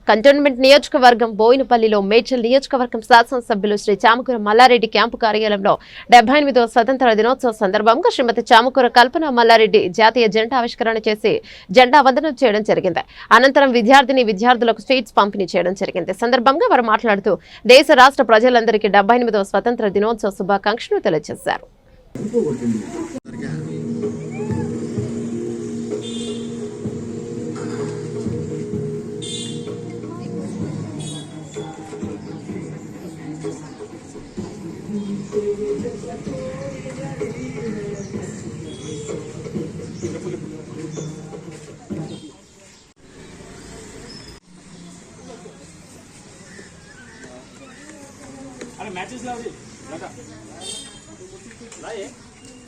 Cantonment నియోజకవర్గం బోయినపల్లిలో మేడ్చల్ నియోజకవర్గం శాసనసభ్యులు శ్రీ చామకూర మల్లారెడ్డి క్యాంపు కార్యాలయంలో 78వ స్వతంత్ర దినోత్సవ సందర్భంగా శ్రీమతి చామకూర కల్పన మల్లారెడ్డి జాతీయ జెండా ఆవిష్కరణ చేసి జెండా వందనం చేయడం జరిగింది. అనంతరం విద్యార్థులకు స్వీట్స్ పంపిణీ చేయడం జరిగింది. సందర్భంగా వారు మాట్లాడుతూ దేశ రాష్ట్ర ప్రజలందరికీ 78వ స్వతంత్ర దినోత్సవ శుభాకాంక్షలు తెలియజేశారు. अरे मैचेस लाओ जी लगा लाए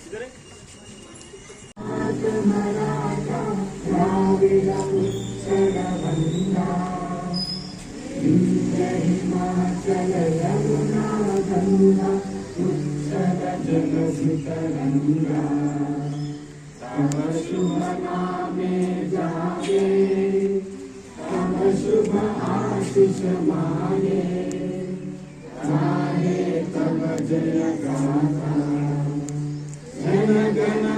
इधर है शुभ आशीष माने तब जय गाथा जन गण